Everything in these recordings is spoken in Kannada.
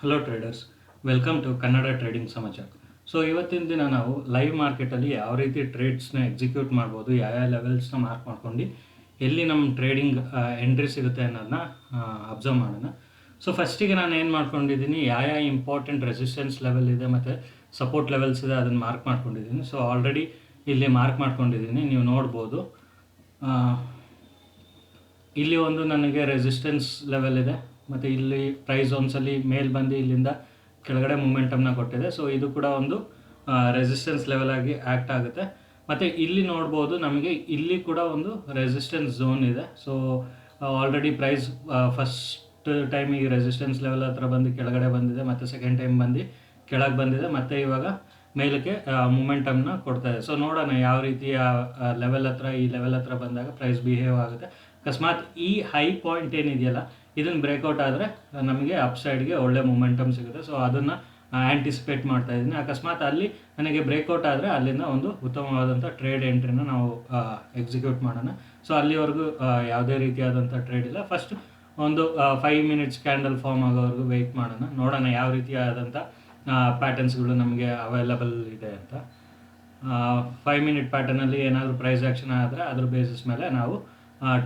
Hello traders, welcome to Kannada trading ಸಮಾಚಾರ. ಸೊ ಇವತ್ತಿನ ದಿನ ನಾವು ಲೈವ್ ಮಾರ್ಕೆಟಲ್ಲಿ ಯಾವ ರೀತಿ ಟ್ರೇಡ್ಸ್ನ ಎಕ್ಸಿಕ್ಯೂಟ್ ಮಾಡ್ಬೋದು, ಯಾವ ಲೆವೆಲ್ಸ್ನ ಮಾರ್ಕ್ ಮಾಡ್ಕೊಂಡು ಎಲ್ಲಿ ನಮ್ಮ ಟ್ರೇಡಿಂಗ್ ಎಂಟ್ರಿ ಸಿಗುತ್ತೆ ಅನ್ನೋದನ್ನ ಅಬ್ಸರ್ವ್ ಮಾಡೋಣ. ಸೊ ಫಸ್ಟಿಗೆ ನಾನು ಏನು ಮಾಡ್ಕೊಂಡಿದ್ದೀನಿ, ಯಾವ ಇಂಪಾರ್ಟೆಂಟ್ ರೆಸಿಸ್ಟೆನ್ಸ್ ಲೆವೆಲ್ ಇದೆ ಮತ್ತು ಸಪೋರ್ಟ್ ಲೆವೆಲ್ಸ್ ಇದೆ ಅದನ್ನು ಮಾರ್ಕ್ ಮಾಡ್ಕೊಂಡಿದ್ದೀನಿ. ಸೊ ಆಲ್ರೆಡಿ ಇಲ್ಲಿ ಮಾರ್ಕ್ ಮಾಡ್ಕೊಂಡಿದ್ದೀನಿ, ನೀವು ನೋಡ್ಬೋದು. ಇಲ್ಲಿ ಒಂದು ನನಗೆ ರೆಸಿಸ್ಟೆನ್ಸ್ ಲೆವೆಲ್ ಇದೆ ಮತ್ತು ಇಲ್ಲಿ ಪ್ರೈಸ್ ಝೋನ್ಸಲ್ಲಿ ಮೇಲ್ ಬಂದು ಇಲ್ಲಿಂದ ಕೆಳಗಡೆ ಮೂಮೆಂಟಮ್ನ ಕೊಟ್ಟಿದೆ. ಸೊ ಇದು ಕೂಡ ಒಂದು ರೆಸಿಸ್ಟೆನ್ಸ್ ಲೆವೆಲ್ ಆಗಿ ಆ್ಯಕ್ಟ್ ಆಗುತ್ತೆ. ಮತ್ತು ಇಲ್ಲಿ ನೋಡ್ಬೋದು, ನಮಗೆ ಇಲ್ಲಿ ಕೂಡ ಒಂದು ರೆಸಿಸ್ಟೆನ್ಸ್ ಝೋನ್ ಇದೆ. So already price first time ಈ ರೆಸಿಸ್ಟೆನ್ಸ್ ಲೆವೆಲ್ ಹತ್ರ ಬಂದು ಕೆಳಗಡೆ ಬಂದಿದೆ, ಮತ್ತು ಸೆಕೆಂಡ್ ಟೈಮ್ ಬಂದು ಕೆಳಗೆ ಬಂದಿದೆ, ಮತ್ತು ಇವಾಗ ಮೇಲಕ್ಕೆ ಮೂಮೆಂಟಮ್ನ ಕೊಡ್ತಾ ಇದೆ. ಸೊ ನೋಡೋಣ ಯಾವ ರೀತಿಯ ಲೆವೆಲ್ ಹತ್ರ, ಈ ಲೆವೆಲ್ ಹತ್ರ ಬಂದಾಗ ಪ್ರೈಸ್ ಬಿಹೇವ್ ಆಗುತ್ತೆ. ಅಕಸ್ಮಾತ್ ಈ ಹೈ ಪಾಯಿಂಟ್ ಏನಿದೆಯಲ್ಲ ಇದನ್ನು ಬ್ರೇಕ್ಔಟ್ ಆದರೆ ನಮಗೆ ಅಪ್ ಸೈಡ್ಗೆ ಒಳ್ಳೆ ಮೂಮೆಂಟಮ್ ಸಿಗುತ್ತೆ. ಸೊ ಅದನ್ನು ಆ್ಯಂಟಿಸಿಪೇಟ್ ಮಾಡ್ತಾ ಇದ್ದೀನಿ. ಅಕಸ್ಮಾತ್ ಅಲ್ಲಿ ನನಗೆ ಬ್ರೇಕ್ಔಟ್ ಆದರೆ ಅಲ್ಲಿಂದ ಒಂದು ಉತ್ತಮವಾದಂಥ ಟ್ರೇಡ್ ಎಂಟ್ರಿನ ನಾವು ಎಕ್ಸಿಕ್ಯೂಟ್ ಮಾಡೋಣ. ಸೊ ಅಲ್ಲಿವರೆಗೂ ಯಾವುದೇ ರೀತಿಯಾದಂಥ ಟ್ರೇಡ್ ಇಲ್ಲ. ಫಸ್ಟ್ ಒಂದು 5 ಮಿನಿಟ್ಸ್ ಕ್ಯಾಂಡಲ್ ಫಾರ್ಮ್ ಆಗೋವರೆಗೂ ವೆಯ್ಟ್ ಮಾಡೋಣ, ನೋಡೋಣ ಯಾವ ರೀತಿಯಾದಂಥ ಪ್ಯಾಟರ್ನ್ಸ್ಗಳು ನಮಗೆ ಅವೈಲಬಲ್ ಇದೆ ಅಂತ. 5 ಮಿನಿಟ್ ಪ್ಯಾಟರ್ನಲ್ಲಿ ಏನಾದರೂ ಪ್ರೈಸ್ ಆ್ಯಕ್ಷನ್ ಆದರೆ ಅದ್ರ ಬೇಸಿಸ್ ಮೇಲೆ ನಾವು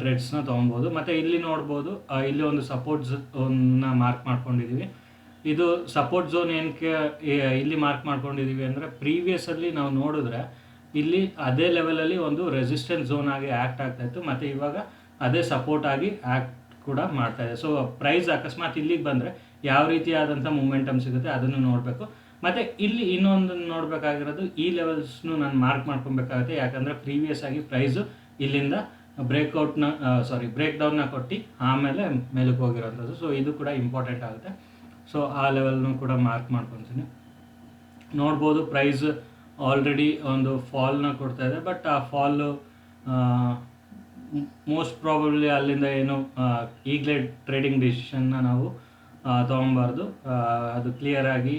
ಟ್ರೇಡ್ಸ್ನ ತೊಗೊಬೋದು. ಮತ್ತು ಇಲ್ಲಿ ನೋಡ್ಬೋದು, ಇಲ್ಲಿ ಒಂದು ಸಪೋರ್ಟ್ ಝೋನ್ನ ಮಾರ್ಕ್ ಮಾಡ್ಕೊಂಡಿದ್ದೀವಿ. ಇದು ಸಪೋರ್ಟ್ ಝೋನ್ ಏನಕ್ಕೆ ಇಲ್ಲಿ ಮಾರ್ಕ್ ಮಾಡ್ಕೊಂಡಿದ್ದೀವಿ ಅಂದರೆ, ಪ್ರೀವಿಯಸಲ್ಲಿ ನಾವು ನೋಡಿದ್ರೆ ಇಲ್ಲಿ ಅದೇ ಲೆವೆಲಲ್ಲಿ ಒಂದು ರೆಸಿಸ್ಟೆನ್ಸ್ ಝೋನ್ ಆಗಿ ಆ್ಯಕ್ಟ್ ಆಗ್ತಾಯಿತ್ತು, ಮತ್ತು ಇವಾಗ ಅದೇ ಸಪೋರ್ಟ್ ಆಗಿ ಆ್ಯಕ್ಟ್ ಕೂಡ ಮಾಡ್ತಾಯಿದೆ. ಸೊ ಪ್ರೈಸ್ ಅಕಸ್ಮಾತ್ ಇಲ್ಲಿಗೆ ಬಂದರೆ ಯಾವ ರೀತಿಯಾದಂಥ ಮೂಮೆಂಟಮ್ ಸಿಗುತ್ತೆ ಅದನ್ನು ನೋಡಬೇಕು. ಮತ್ತು ಇಲ್ಲಿ ಇನ್ನೊಂದು ನೋಡಬೇಕಾಗಿರೋದು, ಈ ಲೆವೆಲ್ಸ್ನು ನಾನು ಮಾರ್ಕ್ ಮಾಡ್ಕೊಬೇಕಾಗುತ್ತೆ. ಯಾಕಂದರೆ ಪ್ರೀವಿಯಸ್ ಆಗಿ ಪ್ರೈಸು ಇಲ್ಲಿಂದ ಬ್ರೇಕ್ ಡೌನ್ನ ಕೊಟ್ಟು ಆಮೇಲೆ ಮೇಲಕ್ಕೆ ಹೋಗಿರೋಂಥದ್ದು. ಸೊ ಇದು ಕೂಡ ಇಂಪಾರ್ಟೆಂಟ್ ಆಗುತ್ತೆ. ಸೊ ಆ ಲೆವೆಲ್ನು ಕೂಡ ಮಾರ್ಕ್ ಮಾಡ್ಕೊತೀನಿ. ನೋಡ್ಬೋದು, ಪ್ರೈಸ್ ಆಲ್ರೆಡಿ ಒಂದು ಫಾಲ್ನ ಕೊಡ್ತಾ ಇದೆ, ಬಟ್ ಆ ಫಾಲು ಮೋಸ್ಟ್ ಪ್ರಾಬಬ್ಲಿ ಅಲ್ಲಿಂದ ಏನು ಈಗಲೇ ಟ್ರೇಡಿಂಗ್ ಡಿಸಿಷನ್ನ ನಾವು ತೊಗೊಬಾರ್ದು. ಅದು ಕ್ಲಿಯರಾಗಿ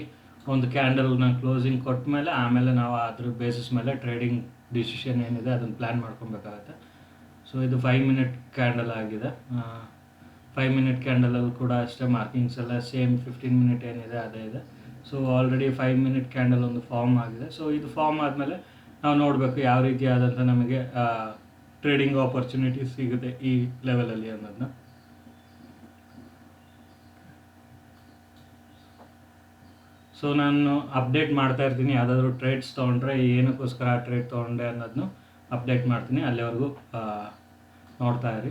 ಒಂದು ಕ್ಯಾಂಡಲ್ನ ಕ್ಲೋಸಿಂಗ್ ಕೊಟ್ಟ ಮೇಲೆ ಆಮೇಲೆ ನಾವು ಅದ್ರ ಬೇಸಿಸ್ ಮೇಲೆ ಟ್ರೇಡಿಂಗ್ ಡಿಸಿಷನ್ ಏನಿದೆ ಅದನ್ನು ಪ್ಲ್ಯಾನ್ ಮಾಡ್ಕೊಬೇಕಾಗತ್ತೆ. ಸೊ ಇದು 5 ಮಿನಿಟ್ ಕ್ಯಾಂಡಲ್ ಆಗಿದೆ. 5 ಮಿನಿಟ್ ಕ್ಯಾಂಡಲಲ್ಲಿ ಕೂಡ ಅಷ್ಟೇ ಮಾರ್ಕಿಂಗ್ಸ್ ಎಲ್ಲ ಸೇಮ್ 15 ಮಿನಿಟ್ ಏನಿದೆ ಅದೇ ಇದೆ. ಸೊ ಆಲ್ರೆಡಿ 5 ಮಿನಿಟ್ ಕ್ಯಾಂಡಲ್ ಒಂದು ಫಾರ್ಮ್ ಆಗಿದೆ. ಸೊ ಇದು ಫಾರ್ಮ್ ಆದಮೇಲೆ ನಾವು ನೋಡಬೇಕು ಯಾವ ರೀತಿಯಾದಂಥ ನಮಗೆ ಟ್ರೇಡಿಂಗ್ ಆಪರ್ಚುನಿಟೀಸ್ ಸಿಗುತ್ತೆ ಈ ಲೆವೆಲಲ್ಲಿ ಅನ್ನೋದನ್ನ. ಸೊ ನಾನು ಅಪ್ಡೇಟ್ ಮಾಡ್ತಾ ಇರ್ತೀನಿ, ಯಾವುದಾದ್ರೂ ಟ್ರೇಡ್ಸ್ ತೊಗೊಂಡ್ರೆ ಏನಕ್ಕೋಸ್ಕರ ಆ ಟ್ರೇಡ್ ತೊಗೊಂಡೆ ಅನ್ನೋದನ್ನು ಅಪ್ಡೇಟ್ ಮಾಡ್ತೀನಿ. ಅಲ್ಲಿವರೆಗೂ ನೋಡ್ತಾ ಇರಿ.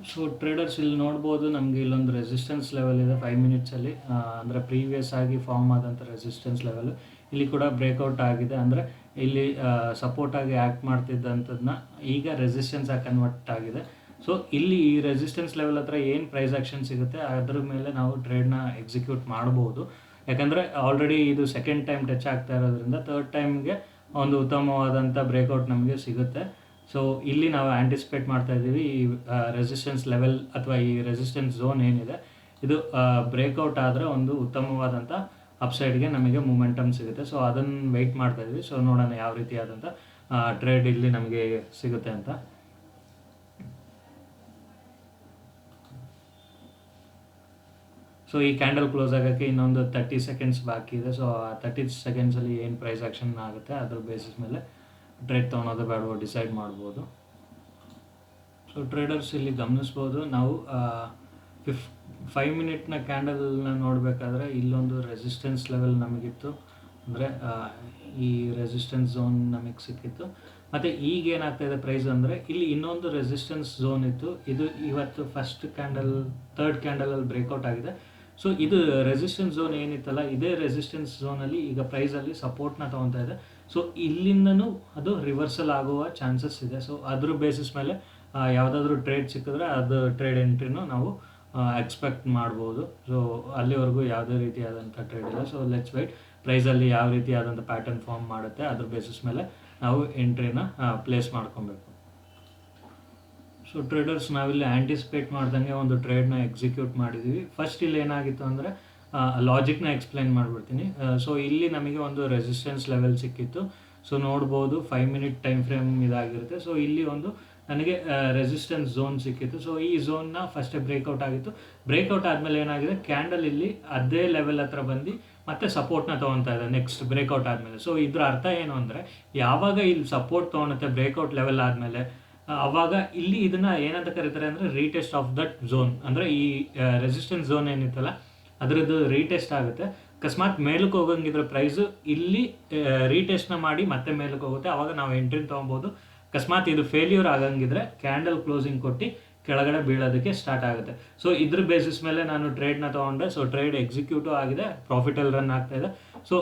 ಸೊ ಟ್ರೇಡರ್ಸ್ ಇಲ್ಲಿ ನೋಡ್ಬೋದು, ನಮಗೆ ಇಲ್ಲೊಂದು ರೆಸಿಸ್ಟೆನ್ಸ್ ಲೆವೆಲ್ ಇದೆ 5 ಮಿನಿಟ್ಸಲ್ಲಿ. ಅಂದರೆ ಪ್ರೀವಿಯಸ್ ಆಗಿ ಫಾರ್ಮ್ ಆದಂಥ ರೆಸಿಸ್ಟೆನ್ಸ್ ಲೆವೆಲ್ ಇಲ್ಲಿ ಕೂಡ ಬ್ರೇಕ್ಔಟ್ ಆಗಿದೆ. ಅಂದರೆ ಇಲ್ಲಿ ಸಪೋರ್ಟಾಗಿ ಆ್ಯಕ್ಟ್ ಮಾಡ್ತಿದ್ದಂಥದ್ದನ್ನ ಈಗ ರೆಸಿಸ್ಟೆನ್ಸ್ ಆಗಿ ಕನ್ವರ್ಟ್ ಆಗಿದೆ. ಸೊ ಇಲ್ಲಿ ಈ ರೆಸಿಸ್ಟೆನ್ಸ್ ಲೆವೆಲ್ ಹತ್ರ ಏನು ಪ್ರೈಸ್ ಆ್ಯಕ್ಷನ್ ಸಿಗುತ್ತೆ ಅದ್ರ ಮೇಲೆ ನಾವು ಟ್ರೇಡ್ನ ಎಕ್ಸಿಕ್ಯೂಟ್ ಮಾಡ್ಬೋದು. ಯಾಕಂದರೆ ಆಲ್ರೆಡಿ ಇದು ಸೆಕೆಂಡ್ ಟೈಮ್ ಟಚ್ ಆಗ್ತಾ ಇರೋದ್ರಿಂದ ಥರ್ಡ್ ಟೈಮ್ಗೆ ಒಂದು ಉತ್ತಮವಾದಂಥ ಬ್ರೇಕ್ಔಟ್ ನಮಗೆ ಸಿಗುತ್ತೆ. ಸೊ ಇಲ್ಲಿ ನಾವು ಆ್ಯಂಟಿಸಿಪೇಟ್ ಮಾಡ್ತಾ ಇದ್ದೀವಿ, ಈ ರೆಸಿಸ್ಟೆನ್ಸ್ ಲೆವೆಲ್ ಅಥವಾ ಈ ರೆಸಿಸ್ಟೆನ್ಸ್ ಝೋನ್ ಏನಿದೆ ಇದು ಬ್ರೇಕ್ಔಟ್ ಆದರೆ ಒಂದು ಉತ್ತಮವಾದಂಥ ಅಪ್ಸೈಡ್ಗೆ ನಮಗೆ ಮೂಮೆಂಟಮ್ ಸಿಗುತ್ತೆ. ಸೊ ಅದನ್ನು ವೆಯ್ಟ್ ಮಾಡ್ತಾ ಇದ್ದೀವಿ. ಸೊ ನೋಡೋಣ ಯಾವ ರೀತಿಯಾದಂಥ ಟ್ರೇಡ್ ಇಲ್ಲಿ ನಮಗೆ ಸಿಗುತ್ತೆ ಅಂತ. ಸೊ ಈ ಕ್ಯಾಂಡಲ್ ಕ್ಲೋಸ್ ಆಗೋಕ್ಕೆ ಇನ್ನೊಂದು 30 ಸೆಕೆಂಡ್ಸ್ ಬಾಕಿ ಇದೆ. ಸೊ ಆ 30 ಸೆಕೆಂಡ್ಸಲ್ಲಿ ಏನು ಪ್ರೈಸ್ ಆ್ಯಕ್ಷನ್ ಆಗುತ್ತೆ ಅದ್ರ ಬೇಸಿಸ್ ಮೇಲೆ ಟ್ರೇಡ್ ತೊಗೊಳೋದು ಬೇಡವೋ ಡಿಸೈಡ್ ಮಾಡ್ಬೋದು. ಸೊ ಟ್ರೇಡರ್ಸ್ ಇಲ್ಲಿ ಗಮನಿಸ್ಬೋದು, ನಾವು 5 ಮಿನಿಟ್ನ ಕ್ಯಾಂಡಲ್ನ ನೋಡಬೇಕಾದ್ರೆ ಇಲ್ಲೊಂದು ರೆಸಿಸ್ಟೆನ್ಸ್ ಲೆವೆಲ್ ನಮಗಿತ್ತು, ಅಂದರೆ ಈ ರೆಸಿಸ್ಟೆನ್ಸ್ ಝೋನ್ ನಮಗೆ ಸಿಕ್ಕಿತ್ತು. ಮತ್ತು ಈಗ ಏನಾಗ್ತಾಯಿದೆ ಪ್ರೈಸ್ ಅಂದರೆ ಇಲ್ಲಿ ಇನ್ನೊಂದು ರೆಸಿಸ್ಟೆನ್ಸ್ ಝೋನ್ ಇತ್ತು, ಇದು ಇವತ್ತು ಫಸ್ಟ್ ಕ್ಯಾಂಡಲ್ ಥರ್ಡ್ ಕ್ಯಾಂಡಲಲ್ಲಿ ಬ್ರೇಕ್ಔಟ್ ಆಗಿದೆ. ಸೊ ಇದು ರೆಸಿಸ್ಟೆನ್ಸ್ ಝೋನ್ ಏನಿತ್ತಲ್ಲ ಇದೇ ರೆಸಿಸ್ಟೆನ್ಸ್ ಝೋನಲ್ಲಿ ಈಗ ಪ್ರೈಸಲ್ಲಿ ಸಪೋರ್ಟ್ನ ತೊಗೊತಾ ಇದೆ. ಸೊ ಇಲ್ಲಿಂದನೂ ಅದು ರಿವರ್ಸಲ್ ಆಗುವ ಚಾನ್ಸಸ್ ಇದೆ. ಸೊ ಅದ್ರ ಬೇಸಿಸ್ ಮೇಲೆ ಯಾವುದಾದ್ರೂ ಟ್ರೇಡ್ ಸಿಕ್ಕಿದ್ರೆ ಅದು ಟ್ರೇಡ್ ಎಂಟ್ರಿನೂ ನಾವು ಎಕ್ಸ್ಪೆಕ್ಟ್ ಮಾಡ್ಬೋದು. ಸೊ ಅಲ್ಲಿವರೆಗೂ ಯಾವುದೇ ರೀತಿಯಾದಂಥ ಟ್ರೇಡ್ ಇಲ್ಲ. ಸೊ ಲೆಟ್ಸ್ ವೇಟ್, ಪ್ರೈಸಲ್ಲಿ ಯಾವ ರೀತಿಯಾದಂಥ ಪ್ಯಾಟರ್ನ್ ಫಾರ್ಮ್ ಮಾಡುತ್ತೆ ಅದ್ರ ಬೇಸಿಸ್ ಮೇಲೆ ನಾವು ಎಂಟ್ರಿನ ಪ್ಲೇಸ್ ಮಾಡ್ಕೊಬೇಕು. ಸೊ ಟ್ರೇಡರ್ಸ್ ನಾವಿಲ್ಲಿ ಆ್ಯಂಟಿಸಿಪೇಟ್ ಮಾಡ್ದಂಗೆ ಒಂದು ಟ್ರೇಡ್ನ ಎಕ್ಸಿಕ್ಯೂಟ್ ಮಾಡಿದ್ದೀವಿ. ಫಸ್ಟ್ ಇಲ್ಲಿ ಏನಾಗಿತ್ತು ಅಂದರೆ ಲಾಜಿಕ್ನ ಎಕ್ಸ್ಪ್ಲೈನ್ ಮಾಡಿಬಿಡ್ತೀನಿ. ಸೊ ಇಲ್ಲಿ ನಮಗೆ ಒಂದು ರೆಸಿಸ್ಟೆನ್ಸ್ ಲೆವೆಲ್ ಸಿಕ್ಕಿತ್ತು. ಸೊ ನೋಡ್ಬೋದು 5 ಮಿನಿಟ್ ಟೈಮ್ ಫ್ರೇಮ್ ಇದಾಗಿರುತ್ತೆ. ಸೊ ಇಲ್ಲಿ ಒಂದು ನನಗೆ ರೆಸಿಸ್ಟೆನ್ಸ್ ಝೋನ್ ಸಿಕ್ಕಿತ್ತು. ಸೊ ಈ ಝೋನ್ನ ಫಸ್ಟೇ ಬ್ರೇಕ್ಔಟ್ ಆಗಿತ್ತು. ಬ್ರೇಕ್ಔಟ್ ಆದಮೇಲೆ ಏನಾಗಿದೆ, ಕ್ಯಾಂಡಲ್ ಇಲ್ಲಿ ಅದೇ ಲೆವೆಲ್ ಹತ್ರ ಬಂದು ಮತ್ತೆ ಸಪೋರ್ಟ್ನ ತೊಗೊತಾ ಇದೆ ನೆಕ್ಸ್ಟ್ ಬ್ರೇಕ್ಔಟ್ ಆದಮೇಲೆ. ಸೊ ಇದ್ರ ಅರ್ಥ ಏನು ಅಂದರೆ, ಯಾವಾಗ ಇಲ್ಲಿ ಸಪೋರ್ಟ್ ತೊಗೊಳುತ್ತೆ ಬ್ರೇಕ್ಔಟ್ ಲೆವೆಲ್ ಆದಮೇಲೆ, ಅವಾಗ ಇಲ್ಲಿ ಇದನ್ನು ಏನಂತ ಕರೀತಾರೆ ಅಂದರೆ ರೀಟೆಸ್ಟ್ ಆಫ್ ದಟ್ ಝೋನ್. ಅಂದರೆ ಈ ರೆಸಿಸ್ಟೆನ್ಸ್ ಝೋನ್ ಏನಿತ್ತಲ್ಲ ಅದರದ್ದು ರೀಟೆಸ್ಟ್ ಆಗುತ್ತೆ. ಅಕಸ್ಮಾತ್ ಮೇಲಕ್ಕೆ ಹೋಗಂಗಿದ್ರೆ ಪ್ರೈಸು ಇಲ್ಲಿ ರೀಟೆಸ್ಟ್ನ ಮಾಡಿ ಮತ್ತೆ ಮೇಲಕ್ಕೆ ಹೋಗುತ್ತೆ, ಆವಾಗ ನಾವು ಎಂಟ್ರಿನ ತೊಗೊಬೋದು. ಅಕಸ್ಮಾತ್ ಇದು ಫೇಲ್ಯೂರ್ ಆಗಂಗಿದ್ರೆ ಕ್ಯಾಂಡಲ್ ಕ್ಲೋಸಿಂಗ್ ಕೊಟ್ಟು ಕೆಳಗಡೆ ಬೀಳೋದಕ್ಕೆ ಸ್ಟಾರ್ಟ್ ಆಗುತ್ತೆ. ಸೊ ಇದ್ರ ಬೇಸಿಸ್ ಮೇಲೆ ನಾನು ಟ್ರೇಡ್ನ ತೊಗೊಂಡೆ. ಸೊ ಟ್ರೇಡ್ ಎಕ್ಸಿಕ್ಯೂಟಿವ್ ಆಗಿದೆ, ಪ್ರಾಫಿಟಲ್ಲಿ ರನ್ ಆಗ್ತಾಯಿದೆ. ಸೊ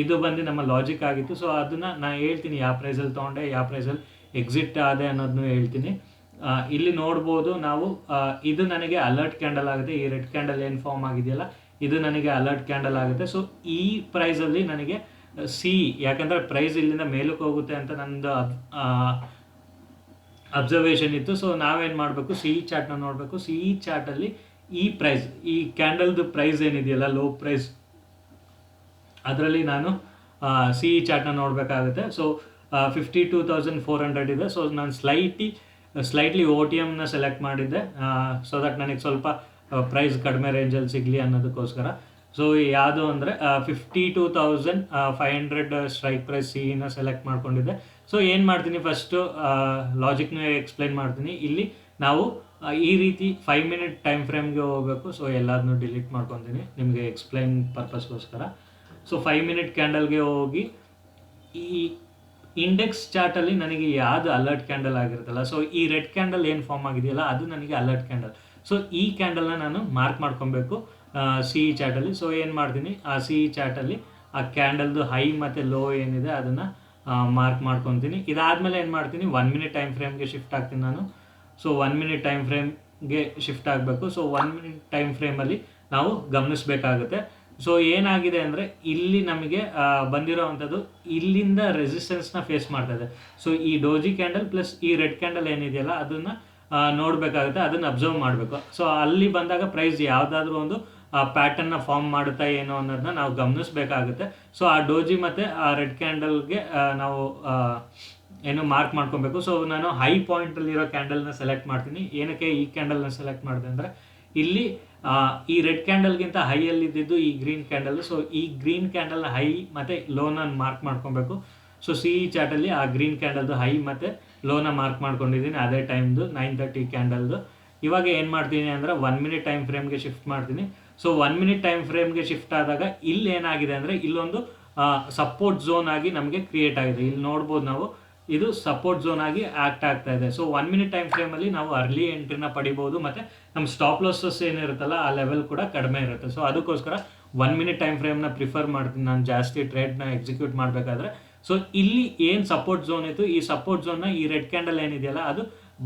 ಇದು ಬಂದು ನಮ್ಮ ಲಾಜಿಕ್ ಆಗಿತ್ತು. ಸೊ ಅದನ್ನು ನಾನು ಹೇಳ್ತೀನಿ, ಯಾವ ಪ್ರೈಸಲ್ಲಿ ತೊಗೊಂಡೆ, ಯಾವ ಪ್ರೈಸಲ್ಲಿ ಎಕ್ಸಿಟ್ ಆದೆ ಅನ್ನೋದನ್ನು ಹೇಳ್ತೀನಿ. ಇಲ್ಲಿ ನೋಡ್ಬೋದು ನಾವು, ಇದು ನನಗೆ ಅಲರ್ಟ್ ಕ್ಯಾಂಡಲ್ ಆಗುತ್ತೆ. ಈ ರೆಡ್ ಕ್ಯಾಂಡಲ್ ಏನು ಫಾರ್ಮ್ ಆಗಿದೆಯಲ್ಲ ಇದು ನನಗೆ ಅಲರ್ಟ್ ಕ್ಯಾಂಡಲ್ ಆಗುತ್ತೆ. ಸೊ ಈ ಪ್ರೈಸಲ್ಲಿ ನನಗೆ ಯಾಕಂದರೆ ಪ್ರೈಸ್ ಇಲ್ಲಿಂದ ಮೇಲಕ್ಕೆ ಹೋಗುತ್ತೆ ಅಂತ ನಂದು ಅಬ್ಸರ್ವೇಷನ್ ಇತ್ತು. ಸೊ ನಾವೇನು ಮಾಡಬೇಕು, ಚಾರ್ಟ್ನ ನೋಡಬೇಕು. ಚಾರ್ಟಲ್ಲಿ ಈ ಪ್ರೈಸ್, ಈ ಕ್ಯಾಂಡಲ್ದು ಪ್ರೈಸ್ ಏನಿದೆಯಲ್ಲ ಲೋ ಪ್ರೈಸ್, ಅದರಲ್ಲಿ ನಾನು ಚಾರ್ಟ್ನ ನೋಡಬೇಕಾಗುತ್ತೆ. ಸೊ 52,400 ಇದೆ. ಸೊ ನಾನು ಸ್ಲೈಟ್ಲಿ OTMನ ಸೆಲೆಕ್ಟ್ ಮಾಡಿದ್ದೆ, ಸೊ ದಟ್ ನನಗೆ ಸ್ವಲ್ಪ ಪ್ರೈಸ್ ಕಡಿಮೆ ರೇಂಜಲ್ಲಿ ಸಿಗಲಿ ಅನ್ನೋದಕ್ಕೋಸ್ಕರ. ಸೊ ಯಾವುದು ಅಂದರೆ 52,500 ಸ್ಟ್ರೈಕ್ ಪ್ರೈಸ್ ಸಿನ ಸೆಲೆಕ್ಟ್ ಮಾಡ್ಕೊಂಡಿದ್ದೆ. ಸೊ ಏನು ಮಾಡ್ತೀನಿ, ಫಸ್ಟು ಲಾಜಿಕ್ನ ಎಕ್ಸ್ಪ್ಲೈನ್ ಮಾಡ್ತೀನಿ. ಇಲ್ಲಿ ನಾವು ಈ ರೀತಿ 5 ಮಿನಿಟ್ ಟೈಮ್ ಫ್ರೇಮ್ಗೆ ಹೋಗಬೇಕು. ಸೊ ಎಲ್ಲದನ್ನೂ ಡಿಲೀಟ್ ಮಾಡ್ಕೊತೀನಿ ನಿಮಗೆ ಎಕ್ಸ್ಪ್ಲೈನ್ ಪರ್ಪಸ್ಗೋಸ್ಕರ. ಸೊ 5 ಮಿನಿಟ್ ಕ್ಯಾಂಡಲ್ಗೆ ಹೋಗಿ ಈ ಇಂಡೆಕ್ಸ್ ಚಾರ್ಟಲ್ಲಿ ನನಗೆ ಯಾವುದು ಅಲರ್ಟ್ ಕ್ಯಾಂಡಲ್ ಆಗಿರುತ್ತಲ್ಲ, ಸೊ ಈ ರೆಡ್ ಕ್ಯಾಂಡಲ್ ಏನು ಫಾರ್ಮ್ ಆಗಿದೆಯಲ್ಲ ಅದು ನನಗೆ ಅಲರ್ಟ್ ಕ್ಯಾಂಡಲ್. ಸೊ ಈ ಕ್ಯಾಂಡಲ್ನ ನಾನು ಮಾರ್ಕ್ ಮಾಡ್ಕೊಬೇಕು ಚಾರ್ಟಲ್ಲಿ. ಸೊ ಏನು ಮಾಡ್ತೀನಿ, ಆ ಚಾರ್ಟಲ್ಲಿ ಆ ಕ್ಯಾಂಡಲ್ದು ಹೈ ಮತ್ತು ಲೋ ಏನಿದೆ ಅದನ್ನು ಮಾರ್ಕ್ ಮಾಡ್ಕೊತೀನಿ. ಇದಾದಮೇಲೆ ಏನು ಮಾಡ್ತೀನಿ, 1 ಮಿನಿಟ್ ಟೈಮ್ ಫ್ರೇಮ್ಗೆ ಶಿಫ್ಟ್ ಆಗ್ತೀನಿ ನಾನು. ಸೊ 1 ಮಿನಿಟ್ ಟೈಮ್ ಫ್ರೇಮ್ಗೆ ಶಿಫ್ಟ್ ಆಗಬೇಕು. ಸೊ 1 ಮಿನಿಟ್ ಟೈಮ್ ಫ್ರೇಮಲ್ಲಿ ನಾವು ಗಮನಿಸಬೇಕಾಗುತ್ತೆ. ಸೊ ಏನಾಗಿದೆ ಅಂದರೆ, ಇಲ್ಲಿ ನಮಗೆ ಬಂದಿರೋ ಅಂಥದ್ದು ಇಲ್ಲಿಂದ ರೆಸಿಸ್ಟೆನ್ಸ್ನ ಫೇಸ್ ಮಾಡ್ತಾ ಇದೆ. ಸೊ ಈ ಡೋಜಿ ಕ್ಯಾಂಡಲ್ ಪ್ಲಸ್ ಈ ರೆಡ್ ಕ್ಯಾಂಡಲ್ ಏನಿದೆಯಲ್ಲ ಅದನ್ನು ನೋಡಬೇಕಾಗುತ್ತೆ, ಅದನ್ನು ಅಬ್ಸರ್ವ್ ಮಾಡಬೇಕು. ಸೊ ಅಲ್ಲಿ ಬಂದಾಗ ಪ್ರೈಸ್ ಯಾವುದಾದ್ರೂ ಒಂದು ಪ್ಯಾಟರ್ನ್ನ ಫಾರ್ಮ್ ಮಾಡುತ್ತಾ ಏನೋ ಅನ್ನೋದನ್ನ ನಾವು ಗಮನಿಸಬೇಕಾಗುತ್ತೆ. ಸೊ ಆ ಡೋಜಿ ಮತ್ತು ಆ ರೆಡ್ ಕ್ಯಾಂಡಲ್ಗೆ ನಾವು ಏನು ಮಾರ್ಕ್ ಮಾಡ್ಕೊಬೇಕು. ಸೊ ನಾನು ಹೈ ಪಾಯಿಂಟಲ್ಲಿರೋ ಕ್ಯಾಂಡಲ್ನ ಸೆಲೆಕ್ಟ್ ಮಾಡ್ತೀನಿ. ಏನಕ್ಕೆ ಈ ಕ್ಯಾಂಡಲ್ನ ಸೆಲೆಕ್ಟ್ ಮಾಡಿದೆ ಅಂದರೆ, ಇಲ್ಲಿ ಈ ರೆಡ್ ಕ್ಯಾಂಡಲ್ಗಿಂತ ಹೈಯಲ್ಲಿದ್ದು ಈ ಗ್ರೀನ್ ಕ್ಯಾಂಡಲ್. ಸೊ ಈ ಗ್ರೀನ್ ಕ್ಯಾಂಡಲ್ನ ಹೈ ಮತ್ತು ಲೋನ ಮಾರ್ಕ್ ಮಾಡ್ಕೊಬೇಕು. ಸೊ ಚಾರ್ಟಲ್ಲಿ ಆ ಗ್ರೀನ್ ಕ್ಯಾಂಡಲ್ದು ಹೈ ಮತ್ತು ಲೋನ ಮಾರ್ಕ್ ಮಾಡ್ಕೊಂಡಿದ್ದೀನಿ ಅದೇ ಟೈಮ್ದು 9:30 ಕ್ಯಾಂಡಲ್ದು. ಇವಾಗ ಏನು ಮಾಡ್ತೀನಿ ಅಂದರೆ 1 ಮಿನಿಟ್ ಟೈಮ್ ಫ್ರೇಮ್ಗೆ ಶಿಫ್ಟ್ ಮಾಡ್ತೀನಿ. ಸೊ 1 ಮಿನಿಟ್ ಟೈಮ್ ಫ್ರೇಮ್ಗೆ ಶಿಫ್ಟ್ ಆದಾಗ ಇಲ್ಲಿ ಏನಾಗಿದೆ ಅಂದರೆ, ಇಲ್ಲೊಂದು ಸಪೋರ್ಟ್ ಝೋನ್ ಆಗಿ ನಮಗೆ ಕ್ರಿಯೇಟ್ ಆಗಿದೆ. ಇಲ್ಲಿ ನೋಡ್ಬೋದು ನಾವು, ಇದು ಸಪೋರ್ಟ್ ಝೋನ್ ಆಗಿ ಆ್ಯಕ್ಟ್ ಆಗ್ತಾ ಇದೆ. ಸೊ 1 ಮಿನಿಟ್ ಟೈಮ್ ಫ್ರೇಮಲ್ಲಿ ನಾವು ಅರ್ಲಿ ಎಂಟ್ರಿನ ಪಡಿಬೋದು ಮತ್ತು ನಮ್ಮ ಸ್ಟಾಪ್ ಲಾಸಸ್ ಏನಿರುತ್ತಲ್ಲ ಆ ಲೆವೆಲ್ ಕೂಡ ಕಡಿಮೆ ಇರುತ್ತೆ. ಸೊ ಅದಕ್ಕೋಸ್ಕರ 1 ಮಿನಿಟ್ ಟೈಮ್ ಫ್ರೇಮ್ನ ಪ್ರಿಫರ್ ಮಾಡ್ತೀನಿ ನಾನು ಜಾಸ್ತಿ ಟ್ರೇಡ್ನ ಎಕ್ಸಿಕ್ಯೂಟ್ ಮಾಡಬೇಕಾದ್ರೆ. ಸೊ ಇಲ್ಲಿ ಏನು ಸಪೋರ್ಟ್ ಝೋನ್ ಇತ್ತು, ಈ ಸಪೋರ್ಟ್ ಝೋನ್ನ ಈ ರೆಡ್ ಕ್ಯಾಂಡಲ್ ಏನಿದೆಯಲ್ಲ ಅದು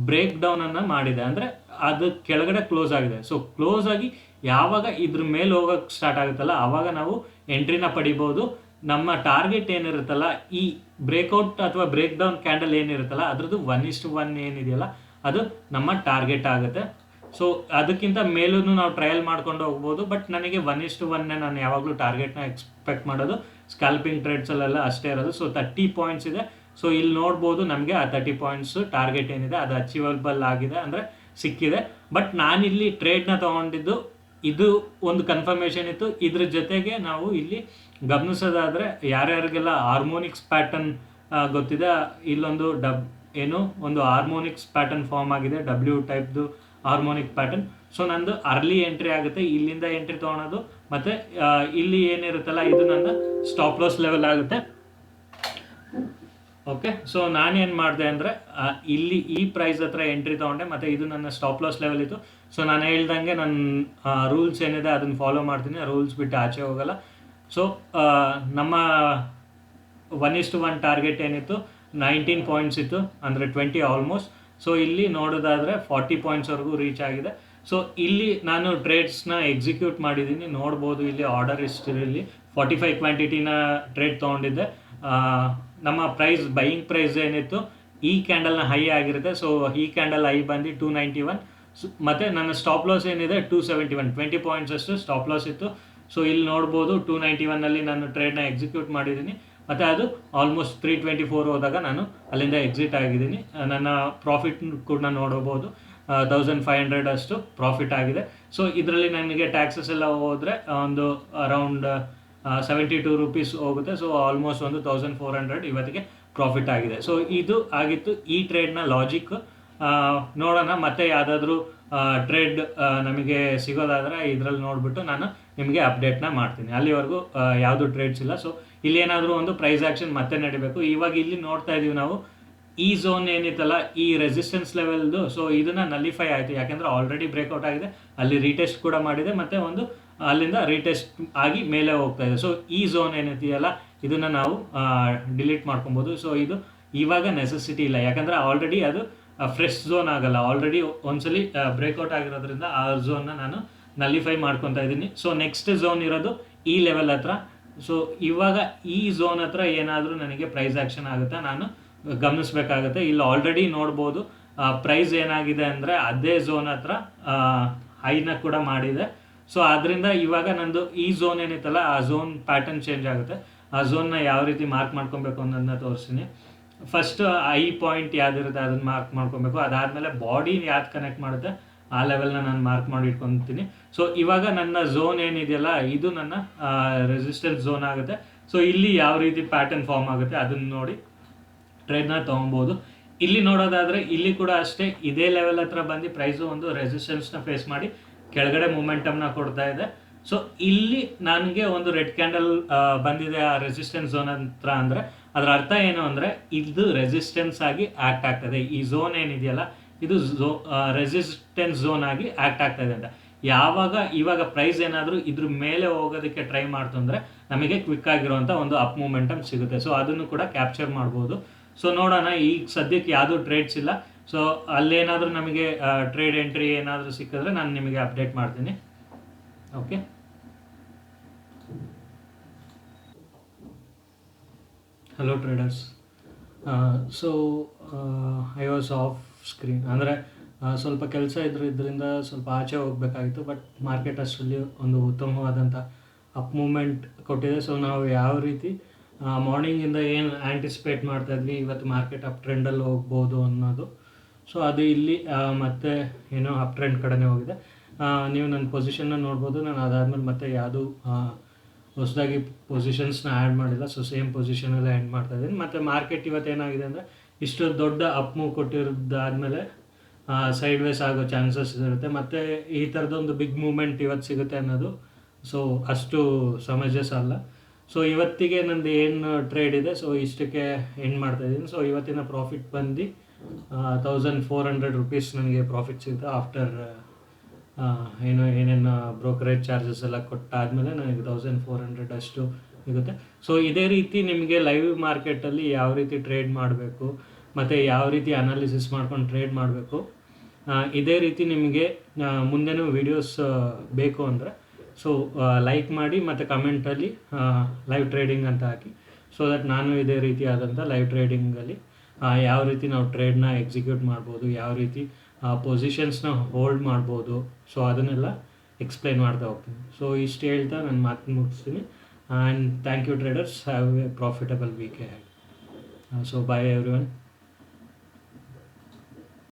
ಬ್ರೇಕ್ ಡೌನನ್ನು ಮಾಡಿದೆ, ಅಂದರೆ ಅದು ಕೆಳಗಡೆ ಕ್ಲೋಸ್ ಆಗಿದೆ. ಸೊ ಕ್ಲೋಸ್ ಆಗಿ ಯಾವಾಗ ಇದ್ರ ಮೇಲೆ ಹೋಗೋಕ್ಕೆ ಸ್ಟಾರ್ಟ್ ಆಗುತ್ತಲ್ಲ ಆವಾಗ ನಾವು ಎಂಟ್ರಿನ ಪಡಿಬೋದು. ನಮ್ಮ ಟಾರ್ಗೆಟ್ ಏನಿರುತ್ತಲ್ಲ, ಈ ಬ್ರೇಕ್ಔಟ್ ಅಥವಾ ಬ್ರೇಕ್ ಡೌನ್ ಕ್ಯಾಂಡಲ್ ಏನಿರುತ್ತಲ್ಲ ಅದ್ರದ್ದು 1:1 ಏನಿದೆಯಲ್ಲ ಅದು ನಮ್ಮ ಟಾರ್ಗೆಟ್ ಆಗುತ್ತೆ. ಸೊ ಅದಕ್ಕಿಂತ ಮೇಲೂ ನಾವು ಟ್ರಯಲ್ ಮಾಡ್ಕೊಂಡು ಹೋಗ್ಬೋದು. ಬಟ್ ನನಗೆ 1:1 ನಾನು ಯಾವಾಗಲೂ ಟಾರ್ಗೆಟ್ನ ಎಕ್ಸ್ಪೆಕ್ಟ್ ಮಾಡೋದು. ಸ್ಕ್ಯಾಲ್ಪಿಂಗ್ ಟ್ರೇಡ್ಸಲ್ಲೆಲ್ಲ ಅಷ್ಟೇ ಇರೋದು. ಸೊ 30 ಪಾಯಿಂಟ್ಸ್ ಇದೆ. ಸೊ ಇಲ್ಲಿ ನೋಡ್ಬೋದು ನಮಗೆ ಆ 30 ಪಾಯಿಂಟ್ಸು ಟಾರ್ಗೆಟ್ ಏನಿದೆ ಅದು ಅಚೀವಬಲ್ ಆಗಿದೆ, ಅಂದರೆ ಸಿಕ್ಕಿದೆ. ಬಟ್ ನಾನಿಲ್ಲಿ ಟ್ರೇಡ್ನ ತೊಗೊಂಡಿದ್ದು ಇದು ಒಂದು ಕನ್ಫರ್ಮೇಷನ್ ಇತ್ತು. ಇದ್ರ ಜೊತೆಗೆ ನಾವು ಇಲ್ಲಿ ಗಮನಿಸೋದಾದರೆ ಯಾರ್ಯಾರಿಗೆಲ್ಲ ಹಾರ್ಮೋನಿಕ್ಸ್ ಪ್ಯಾಟರ್ನ್ ಗೊತ್ತಿದೆ, ಇಲ್ಲೊಂದು ಒಂದು ಹಾರ್ಮೋನಿಕ್ಸ್ ಪ್ಯಾಟರ್ನ್ ಫಾರ್ಮ್ ಆಗಿದೆ, W ಟೈಪ್ದು ಹಾರ್ಮೋನಿಕ್ ಪ್ಯಾಟರ್ನ್. ಸೊ ನಂದು ಅರ್ಲಿ ಎಂಟ್ರಿ ಆಗುತ್ತೆ, ಇಲ್ಲಿಂದ ಎಂಟ್ರಿ ತೊಗೊಳೋದು. ಮತ್ತು ಇಲ್ಲಿ ಏನಿರುತ್ತಲ್ಲ ಇದು ನನ್ನ ಸ್ಟಾಪ್ ಲಾಸ್ ಲೆವೆಲ್ ಆಗುತ್ತೆ. ಓಕೆ, ಸೊ ನಾನೇನು ಮಾಡಿದೆ ಅಂದರೆ ಇಲ್ಲಿ ಈ ಪ್ರೈಸ್ ಹತ್ರ ಎಂಟ್ರಿ ತೊಗೊಂಡೆ ಮತ್ತು ಇದು ನನ್ನ ಸ್ಟಾಪ್ ಲಾಸ್ ಲೆವೆಲ್ ಇತ್ತು. ಸೊ ನಾನು ಹೇಳ್ದಂಗೆ ನನ್ನ ರೂಲ್ಸ್ ಏನಿದೆ ಅದನ್ನು ಫಾಲೋ ಮಾಡ್ತೀನಿ, ರೂಲ್ಸ್ ಬಿಟ್ಟು ಆಚೆ ಹೋಗಲ್ಲ. ಸೊ ನಮ್ಮ 1:1 ಟಾರ್ಗೆಟ್ ಏನಿತ್ತು 19 ಪಾಯಿಂಟ್ಸ್ ಇತ್ತು, ಅಂದರೆ 20 ಆಲ್ಮೋಸ್ಟ್. ಸೊ ಇಲ್ಲಿ ನೋಡೋದಾದರೆ 40 ಪಾಯಿಂಟ್ಸ್ವರೆಗೂ ರೀಚ್ ಆಗಿದೆ. ಸೊ ಇಲ್ಲಿ ನಾನು ಟ್ರೇಡ್ಸ್ನ ಎಕ್ಸಿಕ್ಯೂಟ್ ಮಾಡಿದ್ದೀನಿ, ನೋಡ್ಬೋದು ಇಲ್ಲಿ ಆರ್ಡರ್ ಹಿಸ್ಟರಿಯಲ್ಲಿ 45 ಕ್ವಾಂಟಿಟಿನ ಟ್ರೇಡ್ ತೊಗೊಂಡಿದ್ದೆ. ನಮ್ಮ ಬೈಯಿಂಗ್ ಪ್ರೈಸ್ ಏನಿತ್ತು ಈ ಕ್ಯಾಂಡಲ್ನ ಹೈ ಆಗಿರುತ್ತೆ. ಸೊ ಈ ಕ್ಯಾಂಡಲ್ ಹೈ ಬಂದು 291 ಮತ್ತು ನನ್ನ ಸ್ಟಾಪ್ ಲಾಸ್ ಏನಿದೆ 271, 20 ಪಾಯಿಂಟ್ಸ್ ಅಷ್ಟು ಸ್ಟಾಪ್ ಲಾಸ್ ಇತ್ತು. ಸೊ ಇಲ್ಲಿ ನೋಡ್ಬೋದು 291 ನಾನು ಟ್ರೇಡ್ನ ಎಕ್ಸಿಕ್ಯೂಟ್ ಮಾಡಿದ್ದೀನಿ. ಮತ್ತು ಅದು ಆಲ್ಮೋಸ್ಟ್ 324 ಹೋದಾಗ ನಾನು ಅಲ್ಲಿಂದ ಎಕ್ಸಿಟ್ ಆಗಿದ್ದೀನಿ. ನನ್ನ ಪ್ರಾಫಿಟ್ ಕೂಡ ನೋಡಬಹುದು, 1500 ಅಷ್ಟು ಪ್ರಾಫಿಟ್ ಆಗಿದೆ. ಸೊ ಇದರಲ್ಲಿ ನನಗೆ ಟ್ಯಾಕ್ಸಸ್ ಎಲ್ಲ ಹೋದರೆ ಒಂದು ಅರೌಂಡ್ 72 ರೂಪೀಸ್ ಹೋಗುತ್ತೆ. ಸೊ ಆಲ್ಮೋಸ್ಟ್ ಒಂದು 1400 ಇವತ್ತಿಗೆ ಪ್ರಾಫಿಟ್ ಆಗಿದೆ. ಸೊ ಇದು ಆಗಿತ್ತು ಈ ಟ್ರೇಡ್ನ ಲಾಜಿಕ್. ನೋಡೋಣ ಮತ್ತೆ ಯಾವುದಾದ್ರೂ ಟ್ರೇಡ್ ನಮಗೆ ಸಿಗೋದಾದರೆ ಇದರಲ್ಲಿ ನೋಡಿಬಿಟ್ಟು ನಾನು ನಿಮಗೆ ಅಪ್ಡೇಟ್ನ ಮಾಡ್ತೀನಿ. ಅಲ್ಲಿವರೆಗೂ ಯಾವುದು ಟ್ರೇಡ್ಸ್ ಇಲ್ಲ. ಸೊ ಇಲ್ಲಿ ಏನಾದರೂ ಒಂದು ಪ್ರೈಸ್ ಆ್ಯಕ್ಷನ್ ಮತ್ತೆ ನಡಿಬೇಕು. ಇವಾಗ ಇಲ್ಲಿ ನೋಡ್ತಾ ಇದ್ದೀವಿ ನಾವು ಈ ಝೋನ್ ಏನಿತ್ತಲ್ಲ, ಈ ರೆಸಿಸ್ಟೆನ್ಸ್ ಲೆವೆಲ್ದು, ಸೊ ಇದನ್ನು ನಲಿಫೈ ಆಯಿತು. ಯಾಕೆಂದರೆ ಆಲ್ರೆಡಿ ಬ್ರೇಕ್ಔಟ್ ಆಗಿದೆ, ಅಲ್ಲಿ ರೀಟೆಸ್ಟ್ ಕೂಡ ಮಾಡಿದೆ, ಮತ್ತು ಒಂದು ಅಲ್ಲಿಂದ ರೀಟೆಸ್ಟ್ ಆಗಿ ಮೇಲೆ ಹೋಗ್ತಾ ಇದೆ. ಸೊ ಈ ಝೋನ್ ಏನಿದೆಯಲ್ಲ ಇದನ್ನು ನಾವು ಡಿಲೀಟ್ ಮಾಡ್ಕೊಬೋದು. ಸೊ ಇದು ಇವಾಗ ನೆಸೆಸಿಟಿ ಇಲ್ಲ, ಯಾಕಂದರೆ ಆಲ್ರೆಡಿ ಅದು ಫ್ರೆಶ್ ಝೋನ್ ಆಗಲ್ಲ. ಆಲ್ರೆಡಿ ಒಂದ್ಸಲಿ ಬ್ರೇಕ್ಔಟ್ ಆಗಿರೋದ್ರಿಂದ ಆ ಝೋನ್ನ ನಾನು ನಲಿಫೈ ಮಾಡ್ಕೊತಾ ಇದ್ದೀನಿ. ಸೊ ನೆಕ್ಸ್ಟ್ ಝೋನ್ ಇರೋದು ಈ ಲೆವೆಲ್ ಹತ್ರ. ಸೊ ಇವಾಗ ಈ ಝೋನ್ ಹತ್ರ ಏನಾದರೂ ನನಗೆ ಪ್ರೈಸ್ ಆ್ಯಕ್ಷನ್ ಆಗುತ್ತಾ ನಾನು ಗಮನಿಸಬೇಕಾಗುತ್ತೆ. ಇಲ್ಲಿ ಆಲ್ರೆಡಿ ನೋಡ್ಬೋದು ಪ್ರೈಸ್ ಏನಾಗಿದೆ ಅಂದರೆ ಅದೇ ಝೋನ್ ಹತ್ರ ಹೈನ ಕೂಡ ಮಾಡಿದೆ. ಸೊ ಅದರಿಂದ ಇವಾಗ ನಂದು ಈ ಝೋನ್ ಏನಿತ್ತಲ್ಲ ಆ ಝೋನ್ ಪ್ಯಾಟರ್ನ್ ಚೇಂಜ್ ಆಗುತ್ತೆ. ಆ ಝೋನ್ನ ಯಾವ ರೀತಿ ಮಾರ್ಕ್ ಮಾಡ್ಕೊಬೇಕು ಅನ್ನೋದನ್ನ ತೋರಿಸ್ತೀನಿ. ಫಸ್ಟ್ ಐ ಪಾಯಿಂಟ್ ಯಾವುದಿರುತ್ತೆ ಅದನ್ನು ಮಾರ್ಕ್ ಮಾಡ್ಕೊಬೇಕು. ಅದಾದಮೇಲೆ ಬಾಡಿ ಯಾವ್ದು ಕನೆಕ್ಟ್ ಮಾಡುತ್ತೆ ಆ ಲೆವೆಲ್ನ ನಾನು ಮಾರ್ಕ್ ಮಾಡಿ ಇಟ್ಕೊತೀನಿ. ಸೊ ಇವಾಗ ನನ್ನ ಝೋನ್ ಏನಿದೆಯಲ್ಲ ಇದು ನನ್ನ ರೆಸಿಸ್ಟೆನ್ಸ್ ಝೋನ್ ಆಗುತ್ತೆ. ಸೊ ಇಲ್ಲಿ ಯಾವ ರೀತಿ ಪ್ಯಾಟರ್ನ್ ಫಾರ್ಮ್ ಆಗುತ್ತೆ ಅದನ್ನು ನೋಡಿ ಟ್ರೇಡ್ನ ತೊಗೊಬೋದು. ಇಲ್ಲಿ ನೋಡೋದಾದರೆ ಇಲ್ಲಿ ಕೂಡ ಅಷ್ಟೇ ಇದೇ ಲೆವೆಲ್ ಹತ್ರ ಬಂದು ಪ್ರೈಸು ಒಂದು ರೆಸಿಸ್ಟೆನ್ಸ್ನ ಫೇಸ್ ಮಾಡಿ ಕೆಳಗಡೆ ಮೂಮೆಂಟಮ್ನ ಕೊಡ್ತಾ ಇದೆ. ಸೊ ಇಲ್ಲಿ ನನಗೆ ಒಂದು ರೆಡ್ ಕ್ಯಾಂಡಲ್ ಬಂದಿದೆ ಆ ರೆಸಿಸ್ಟೆನ್ಸ್ ಝೋನ್ ಹತ್ರ. ಅಂದರೆ ಅದರ ಅರ್ಥ ಏನು ಅಂದರೆ ಇದು ರೆಸಿಸ್ಟೆನ್ಸ್ ಆಗಿ ಆ್ಯಕ್ಟ್ ಆಗ್ತದೆ. ಈ ಝೋನ್ ಏನಿದೆಯಲ್ಲ ಇದು ರೆಸಿಸ್ಟೆನ್ಸ್ ಝೋನ್ ಆಗಿ ಆ್ಯಕ್ಟ್ ಆಗ್ತಾಯಿದೆ ಅಂತ. ಇವಾಗ ಪ್ರೈಸ್ ಏನಾದರೂ ಇದ್ರ ಮೇಲೆ ಹೋಗೋದಕ್ಕೆ ಟ್ರೈ ಮಾಡ್ತು ಅಂದರೆ ನಮಗೆ ಕ್ವಿಕ್ ಆಗಿರುವಂಥ ಒಂದು ಅಪ್ ಮೂಮೆಂಟಮ್ ಸಿಗುತ್ತೆ. ಸೊ ಅದನ್ನು ಕೂಡ ಕ್ಯಾಪ್ಚರ್ ಮಾಡ್ಬೋದು. ಸೊ ನೋಡೋಣ, ಈಗ ಸದ್ಯಕ್ಕೆ ಯಾವುದೂ ಟ್ರೇಡ್ಸ್ ಇಲ್ಲ. ಸೊ ಅಲ್ಲೇನಾದರೂ ನಮಗೆ ಟ್ರೇಡ್ ಎಂಟ್ರಿ ಏನಾದರೂ ಸಿಕ್ಕಿದ್ರೆ ನಾನು ನಿಮಗೆ ಅಪ್ಡೇಟ್ ಮಾಡ್ತೀನಿ. Okay, hello traders. So I was off screen, ಅಂದರೆ ಸ್ವಲ್ಪ ಕೆಲಸ ಇದರಿಂದ ಸ್ವಲ್ಪ ಆಚೆ ಹೋಗಬೇಕಾಗಿತ್ತು. ಬಟ್ ಮಾರ್ಕೆಟ್ ಅಷ್ಟರಲ್ಲಿ ಒಂದು ಉತ್ತಮವಾದಂಥ ಅಪ್ ಮೂಮೆಂಟ್ ಕೊಟ್ಟಿದೆ. ಸೊ ನಾವು ಯಾವ ರೀತಿ ಮಾರ್ನಿಂಗಿಂದ ಏನು ಆ್ಯಂಟಿಸಿಪೇಟ್ ಮಾಡ್ತಾಯಿದ್ವಿ ಇವತ್ತು ಮಾರ್ಕೆಟ್ ಅಪ್ ಟ್ರೆಂಡಲ್ಲಿ ಹೋಗ್ಬೋದು ಅನ್ನೋದು. ಸೊ ಅದು ಇಲ್ಲಿ ಮತ್ತೆ ಏನೋ ಅಪ್ ಟ್ರೆಂಡ್ ಕಡೆನೇ ಹೋಗಿದೆ. ನೀವು ನನ್ನ ಪೊಸಿಷನ್ನ ನೋಡ್ಬೋದು. ನಾನು ಅದಾದಮೇಲೆ ಮತ್ತೆ ಯಾವುದೂ ಹೊಸದಾಗಿ ಪೊಸಿಷನ್ಸ್ನ ಆ್ಯಡ್ ಮಾಡಿಲ್ಲ. ಸೊ ಸೇಮ್ ಪೊಸಿಷನಲ್ಲೇ ಎಂಡ್ ಮಾಡ್ತಾಯಿದ್ದೀನಿ. ಮತ್ತು ಮಾರ್ಕೆಟ್ ಇವತ್ತು ಏನಾಗಿದೆ ಅಂದರೆ ಇಷ್ಟು ದೊಡ್ಡ ಅಪ್ ಮೂವ್ ಕೊಟ್ಟಿರೋದಾದಮೇಲೆ ಸೈಡ್ ವೇಸ್ ಆಗೋ ಚಾನ್ಸಸ್ ಇರುತ್ತೆ. ಮತ್ತು ಈ ಥರದೊಂದು ಬಿಗ್ ಮೂಮೆಂಟ್ ಇವತ್ತು ಸಿಗುತ್ತೆ ಅನ್ನೋದು ಸೊ ಅಷ್ಟು ಸಮಂಜಸ ಅಲ್ಲ. ಸೊ ಇವತ್ತಿಗೆ ನಂದು ಏನು ಟ್ರೇಡ್ ಇದೆ ಸೊ ಇಷ್ಟಕ್ಕೆ ಎಂಡ್ ಮಾಡ್ತಾಯಿದ್ದೀನಿ. ಸೊ ಇವತ್ತಿನ ಪ್ರಾಫಿಟ್ ಬಂದು 1400 ರೂಪೀಸ್ ನನಗೆ ಪ್ರಾಫಿಟ್ ಸಿಗುತ್ತೆ. ಆಫ್ಟರ್ ಏನೇನು ಬ್ರೋಕರೇಜ್ ಚಾರ್ಜಸ್ ಎಲ್ಲ ಕೊಟ್ಟಾದಮೇಲೆ ನನಗೆ 1400 ಅಷ್ಟು ಸಿಗುತ್ತೆ. ಸೊ ಇದೇ ರೀತಿ ನಿಮಗೆ ಲೈವ್ ಮಾರ್ಕೆಟಲ್ಲಿ ಯಾವ ರೀತಿ ಟ್ರೇಡ್ ಮಾಡಬೇಕು ಮತ್ತು ಯಾವ ರೀತಿ ಅನಾಲಿಸಿಸ್ ಮಾಡ್ಕೊಂಡು ಟ್ರೇಡ್ ಮಾಡಬೇಕು, ಇದೇ ರೀತಿ ನಿಮಗೆ ಮುಂದೆನೂ ವೀಡಿಯೋಸ್ ಬೇಕು ಅಂದರೆ ಸೊ ಲೈಕ್ ಮಾಡಿ ಮತ್ತು ಕಮೆಂಟಲ್ಲಿ ಲೈವ್ ಟ್ರೇಡಿಂಗ್ ಅಂತ ಹಾಕಿ. ಸೊ ದಟ್ ನಾನು ಇದೇ ರೀತಿಯಾದಂಥ ಲೈವ್ ಟ್ರೇಡಿಂಗಲ್ಲಿ ಯಾವ ರೀತಿ ನಾವು ಟ್ರೇಡ್ನ ಎಕ್ಸಿಕ್ಯೂಟ್ ಮಾಡ್ಬೋದು, ಯಾವ ರೀತಿ ಪೊಸಿಷನ್ಸ್ನ ಹೋಲ್ಡ್ ಮಾಡ್ಬೋದು, ಸೊ ಅದನ್ನೆಲ್ಲ ಎಕ್ಸ್ಪ್ಲೈನ್ ಮಾಡ್ತಾ ಹೋಗ್ತೀನಿ. ಸೊ ಇಷ್ಟು ಹೇಳ್ತಾ ನಾನು ಮಾತು ಮುಗಿಸ್ತೀನಿ. And thank you traders. Have a profitable week ahead. So bye everyone.